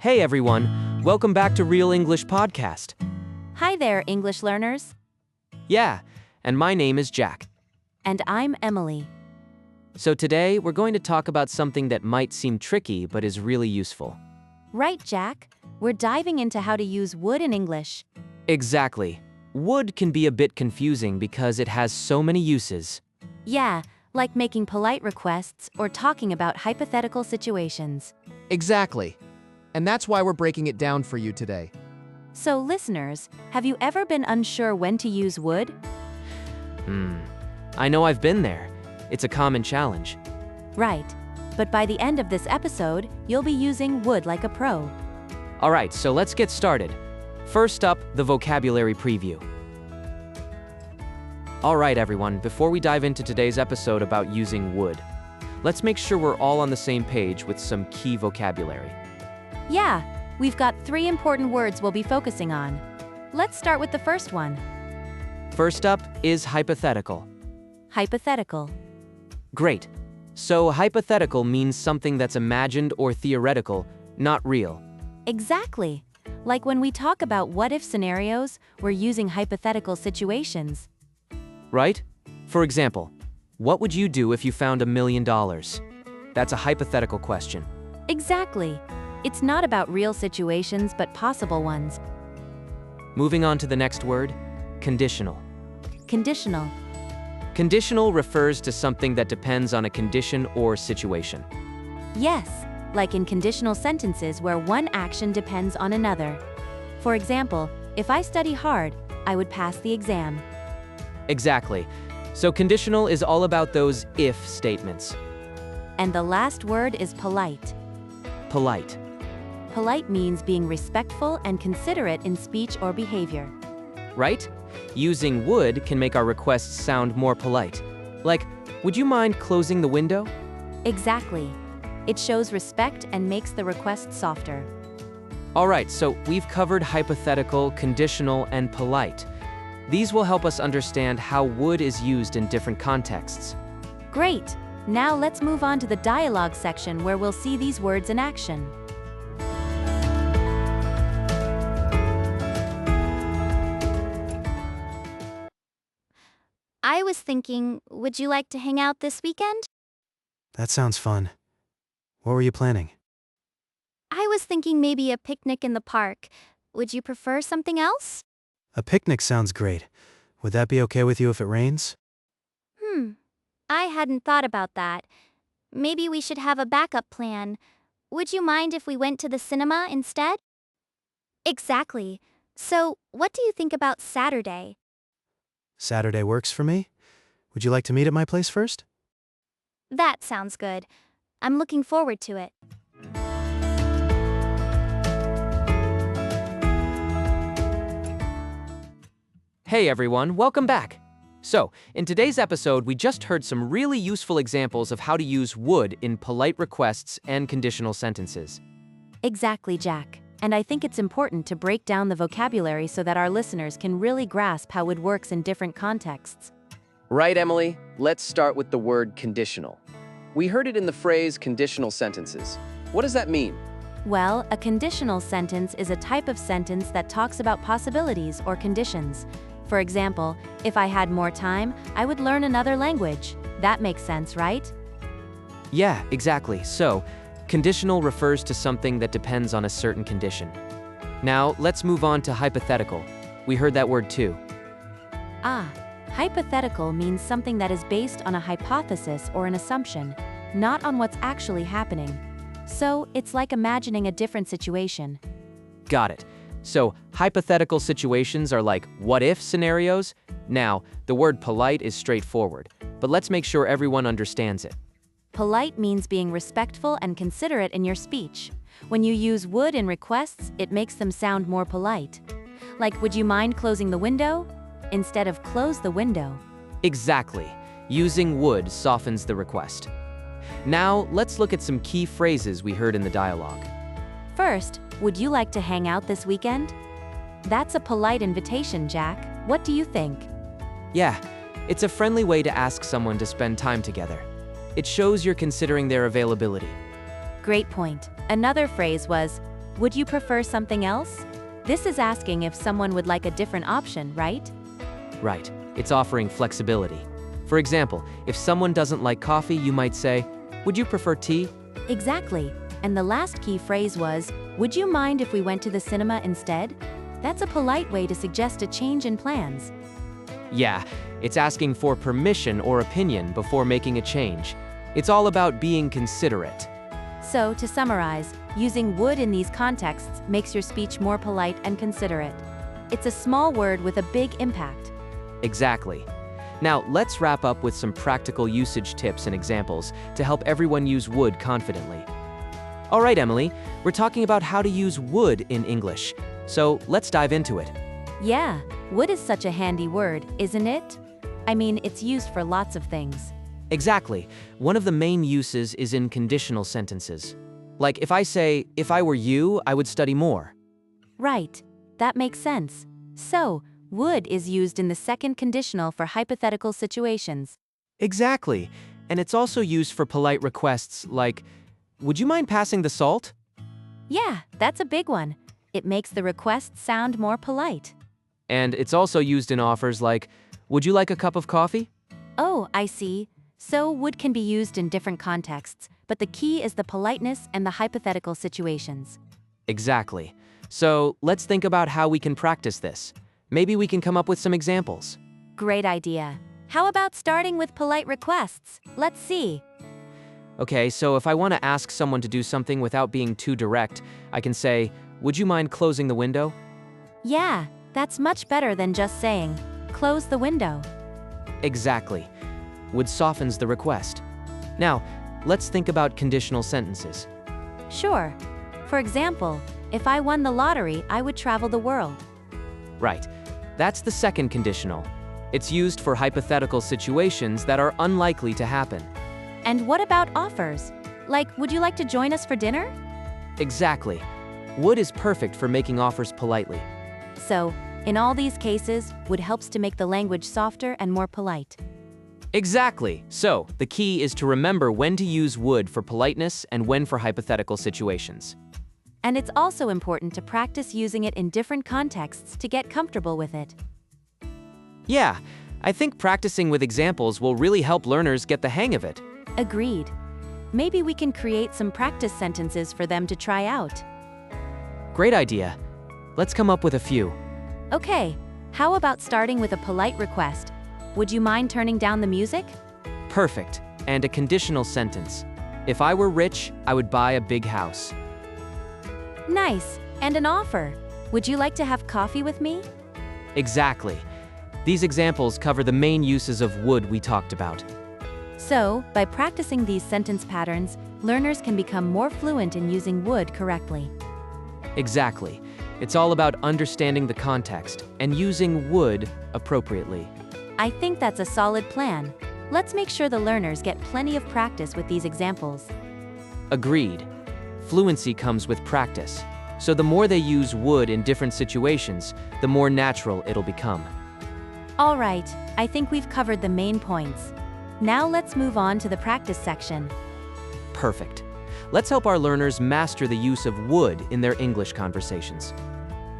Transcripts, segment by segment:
Hey everyone, welcome back to Real English Podcast. Hi there, English learners. Yeah, and my name is Jack. And I'm Emily. So today, we're going to talk about something that might seem tricky but is really useful. Right, Jack? We're diving into how to use would in English. Exactly. Would can be a bit confusing because it has so many uses. Yeah, like making polite requests or talking about hypothetical situations. Exactly. And that's why we're breaking it down for you today. So listeners, have you ever been unsure when to use would? I know I've been there. It's a common challenge. Right. But by the end of this episode, you'll be using would like a pro. Alright, so let's get started. First up, the vocabulary preview. Alright everyone, before we dive into today's episode about using would, let's make sure we're all on the same page with some key vocabulary. Yeah, we've got 3 important words we'll be focusing on. Let's start with the first one. First up is hypothetical. Hypothetical. Great. So hypothetical means something that's imagined or theoretical, not real. Exactly. Like when we talk about what-if scenarios, we're using hypothetical situations. Right? For example, what would you do if you found $1 million? That's a hypothetical question. Exactly. It's not about real situations but possible ones. Moving on to the next word, conditional. Conditional. Conditional refers to something that depends on a condition or situation. Yes, like in conditional sentences where one action depends on another. For example, if I study hard, I would pass the exam. Exactly. So conditional is all about those if statements. And the last word is polite. Polite. Polite means being respectful and considerate in speech or behavior. Right? Using would can make our requests sound more polite. Like, would you mind closing the window? Exactly. It shows respect and makes the request softer. Alright, so we've covered hypothetical, conditional, and polite. These will help us understand how would is used in different contexts. Great! Now let's move on to the dialogue section where we'll see these words in action. I was thinking, would you like to hang out this weekend? That sounds fun. What were you planning? I was thinking maybe a picnic in the park. Would you prefer something else? A picnic sounds great. Would that be okay with you if it rains? I hadn't thought about that. Maybe we should have a backup plan. Would you mind if we went to the cinema instead? Exactly. So, what do you think about Saturday? Saturday works for me. Would you like to meet at my place first? That sounds good. I'm looking forward to it. Hey everyone, welcome back. So, in today's episode, we just heard some really useful examples of how to use would in polite requests and conditional sentences. Exactly, Jack. And I think it's important to break down the vocabulary so that our listeners can really grasp how would works in different contexts. Right, Emily? Let's start with the word conditional. We heard it in the phrase conditional sentences. What does that mean? Well, a conditional sentence is a type of sentence that talks about possibilities or conditions. For example, if I had more time, I would learn another language. That makes sense, right? Yeah, exactly. So, conditional refers to something that depends on a certain condition. Now, let's move on to hypothetical. We heard that word too. Hypothetical means something that is based on a hypothesis or an assumption, not on what's actually happening. So, it's like imagining a different situation. Got it. So, hypothetical situations are like what-if scenarios. Now, the word polite is straightforward, but let's make sure everyone understands it. Polite means being respectful and considerate in your speech. When you use would in requests, it makes them sound more polite. Like, would you mind closing the window? Instead of close the window. Exactly. Using would softens the request. Now, let's look at some key phrases we heard in the dialogue. First, would you like to hang out this weekend? That's a polite invitation, Jack. What do you think? Yeah, it's a friendly way to ask someone to spend time together. It shows you're considering their availability. Great point. Another phrase was, would you prefer something else? This is asking if someone would like a different option, right? Right. It's offering flexibility. For example, if someone doesn't like coffee, you might say, would you prefer tea? Exactly. And the last key phrase was, would you mind if we went to the cinema instead? That's a polite way to suggest a change in plans. Yeah, it's asking for permission or opinion before making a change. It's all about being considerate. So, to summarize, using would in these contexts makes your speech more polite and considerate. It's a small word with a big impact. Exactly. Now, let's wrap up with some practical usage tips and examples to help everyone use would confidently. All right, Emily, we're talking about how to use would in English. So let's dive into it. Yeah, would is such a handy word, isn't it? I mean, it's used for lots of things. Exactly. One of the main uses is in conditional sentences. Like if I say, if I were you, I would study more. Right, that makes sense. So, would is used in the second conditional for hypothetical situations. Exactly. And it's also used for polite requests like, would you mind passing the salt? Yeah, that's a big one. It makes the request sound more polite. And it's also used in offers like, would you like a cup of coffee? Oh, I see. So, would can be used in different contexts, but the key is the politeness and the hypothetical situations. Exactly. So let's think about how we can practice this. Maybe we can come up with some examples. Great idea. How about starting with polite requests? Let's see. Okay, so if I want to ask someone to do something without being too direct, I can say, would you mind closing the window? Yeah, that's much better than just saying, close the window. Exactly. Would softens the request. Now, let's think about conditional sentences. Sure. For example, if I won the lottery, I would travel the world. Right. That's the second conditional. It's used for hypothetical situations that are unlikely to happen. And what about offers? Like, would you like to join us for dinner? Exactly. Would is perfect for making offers politely. So, in all these cases, would helps to make the language softer and more polite. Exactly. So, the key is to remember when to use would for politeness and when for hypothetical situations. And it's also important to practice using it in different contexts to get comfortable with it. Yeah, I think practicing with examples will really help learners get the hang of it. Agreed. Maybe we can create some practice sentences for them to try out. Great idea. Let's come up with a few. Okay, how about starting with a polite request? Would you mind turning down the music? Perfect. And a conditional sentence. If I were rich, I would buy a big house. Nice. And an offer. Would you like to have coffee with me? Exactly. These examples cover the main uses of would we talked about. So, by practicing these sentence patterns, learners can become more fluent in using would correctly. Exactly. It's all about understanding the context and using would appropriately. I think that's a solid plan. Let's make sure the learners get plenty of practice with these examples. Agreed. Fluency comes with practice. So the more they use would in different situations, the more natural it'll become. All right, I think we've covered the main points. Now let's move on to the practice section. Perfect. Let's help our learners master the use of would in their English conversations.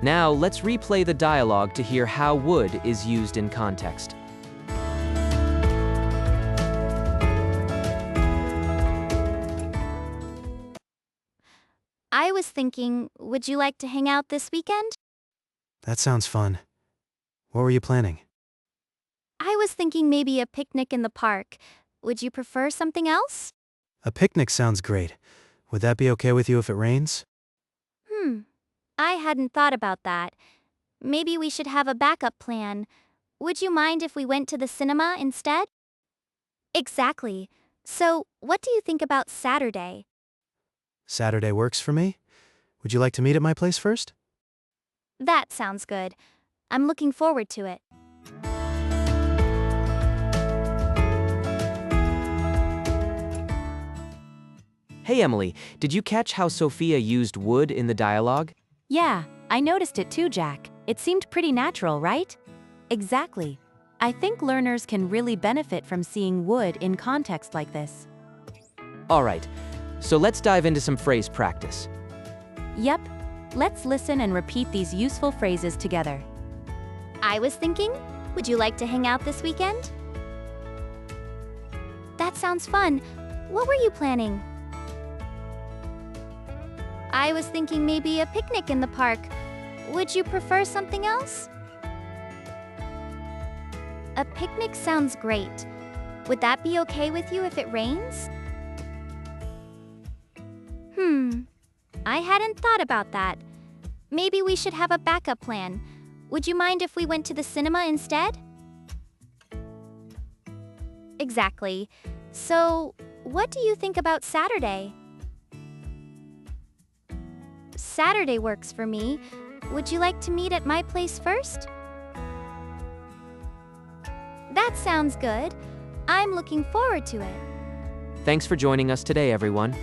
Now let's replay the dialogue to hear how would is used in context. I was thinking, would you like to hang out this weekend? That sounds fun. What were you planning? I was thinking maybe a picnic in the park. Would you prefer something else? A picnic sounds great. Would that be okay with you if it rains? I hadn't thought about that. Maybe we should have a backup plan. Would you mind if we went to the cinema instead? Exactly. So, what do you think about Saturday? Saturday works for me. Would you like to meet at my place first? That sounds good. I'm looking forward to it. Hey Emily, did you catch how Sophia used would in the dialogue? Yeah, I noticed it too, Jack. It seemed pretty natural, right? Exactly. I think learners can really benefit from seeing would in context like this. All right, so let's dive into some phrase practice. Yep, Let's listen and repeat these useful phrases together. I was thinking, would you like to hang out this weekend? That sounds fun. What were you planning? I was thinking maybe a picnic in the park. Would you prefer something else? A picnic sounds great. Would that be okay with you if it rains? I hadn't thought about that. Maybe we should have a backup plan. Would you mind if we went to the cinema instead? Exactly. So, what do you think about Saturday? Saturday works for me. Would you like to meet at my place first? That sounds good. I'm looking forward to it. Thanks for joining us today, everyone.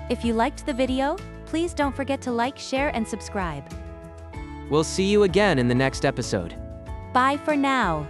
If you liked the video, please don't forget to like, share, and subscribe. We'll see you again in the next episode. Bye for now.